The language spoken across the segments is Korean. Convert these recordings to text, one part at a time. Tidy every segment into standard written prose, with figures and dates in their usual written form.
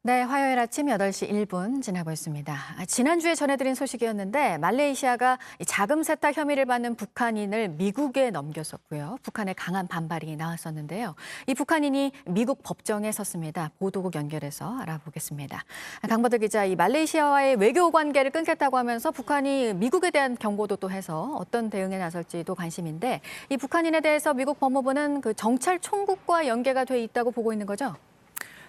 네, 화요일 아침 8시 1분 지나고 있습니다. 지난주에 전해드린 소식이었는데 말레이시아가 자금 세탁 혐의를 받는 북한인을 미국에 넘겼었고요. 북한의 강한 반발이 나왔었는데요. 이 북한인이 미국 법정에 섰습니다. 보도국 연결해서 알아보겠습니다. 강보들 기자, 이 말레이시아와의 외교 관계를 끊겠다고 하면서 북한이 미국에 대한 경고도 또 해서 어떤 대응에 나설지도 관심인데 이 북한인에 대해서 미국 법무부는 그 정찰 총국과 연계가 돼 있다고 보고 있는 거죠?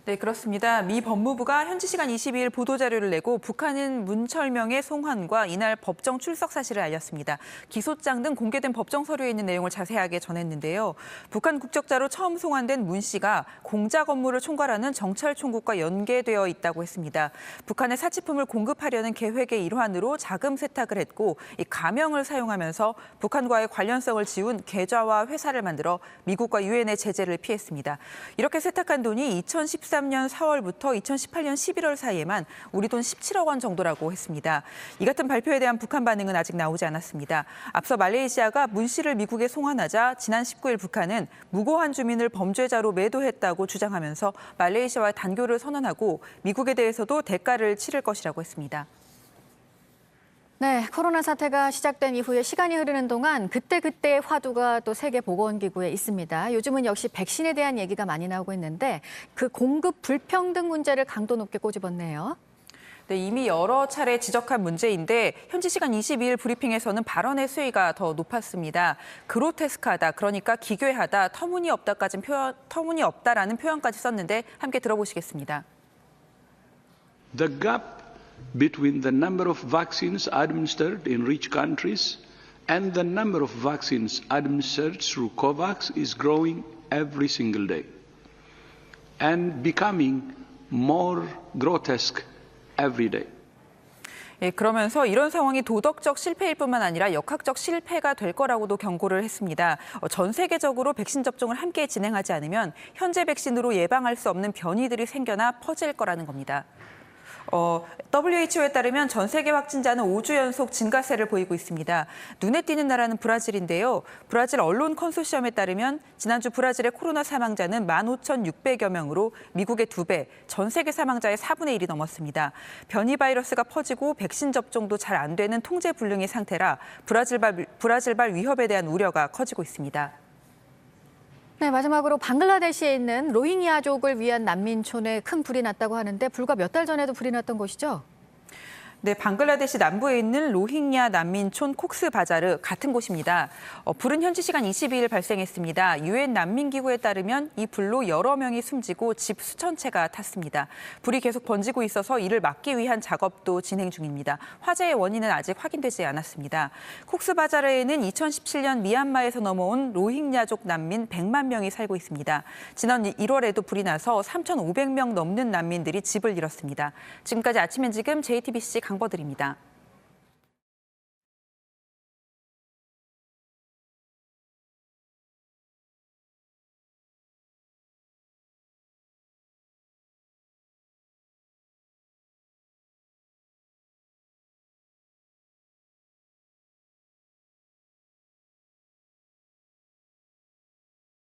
네, 그렇습니다. 미 법무부가 현지 시간 22일 보도자료를 내고 북한인 문철명의 송환과 이날 법정 출석 사실을 알렸습니다. 기소장 등 공개된 법정 서류에 있는 내용을 자세하게 전했는데요. 북한 국적자로 처음 송환된 문 씨가 공작 업무를 총괄하는 정찰 총국과 연계되어 있다고 했습니다. 북한의 사치품을 공급하려는 계획의 일환으로 자금 세탁을 했고 이 가명을 사용하면서 북한과의 관련성을 지운 계좌와 회사를 만들어 미국과 유엔의 제재를 피했습니다. 이렇게 세탁한 돈이 2013년 4월부터 2018년 11월 사이에만 우리 돈 17억 원 정도라고 했습니다. 이 같은 발표에 대한 북한 반응은 아직 나오지 않았습니다. 앞서 말레이시아가 문 씨를 미국에 송환하자 지난 19일 북한은 무고한 주민을 범죄자로 매도했다고 주장하면서 말레이시아와의 단교를 선언하고 미국에 대해서도 대가를 치를 것이라고 했습니다. 네, 코로나 사태가 시작된 이후에 시간이 흐르는 동안 그때그때의 화두가 또 세계보건기구에 있습니다. 요즘은 역시 백신에 대한 얘기가 많이 나오고 있는데 그 공급 불평등 문제를 강도 높게 꼬집었네요. 네, 이미 여러 차례 지적한 문제인데 현지 시간 22일 브리핑에서는 발언의 수위가 더 높았습니다. 그로테스크하다, 그러니까 기괴하다, 터무니없다라는 표현까지 썼는데 함께 들어보시겠습니다. The gap between the number of vaccines administered in rich countries and the number of vaccines administered through COVAX is growing every single day and becoming more grotesque every day. 예, 그러면서 이런 상황이 도덕적 실패일 뿐만 아니라 역학적 실패가 될 거라고도 경고를 했습니다. 전 세계적으로 백신 접종을 함께 진행하지 않으면 현재 백신으로 예방할 수 없는 변이들이 생겨나 퍼질 거라는 겁니다. WHO에 따르면 전 세계 확진자는 5주 연속 증가세를 보이고 있습니다. 눈에 띄는 나라는 브라질인데요. 브라질 언론 컨소시엄에 따르면 지난주 브라질의 코로나 사망자는 15,600여 명으로 미국의 2배, 전 세계 사망자의 4분의 1이 넘었습니다. 변이 바이러스가 퍼지고 백신 접종도 잘 안 되는 통제불능의 상태라 브라질발 위협에 대한 우려가 커지고 있습니다. 네, 마지막으로 방글라데시에 있는 로힝야족을 위한 난민촌에 큰 불이 났다고 하는데 불과 몇 달 전에도 불이 났던 곳이죠? 네, 방글라데시 남부에 있는 로힝야 난민촌 콕스바자르 같은 곳입니다. 불은 현지 시간 22일 발생했습니다. 유엔 난민기구에 따르면 이 불로 여러 명이 숨지고 집 수천 채가 탔습니다. 불이 계속 번지고 있어서 이를 막기 위한 작업도 진행 중입니다. 화재의 원인은 아직 확인되지 않았습니다. 콕스바자르에는 2017년 미얀마에서 넘어온 로힝야족 난민 100만 명이 살고 있습니다. 지난 1월에도 불이 나서 3,500명 넘는 난민들이 집을 잃었습니다. 지금까지 아침 엔 지금 JTBC 강보들입니다.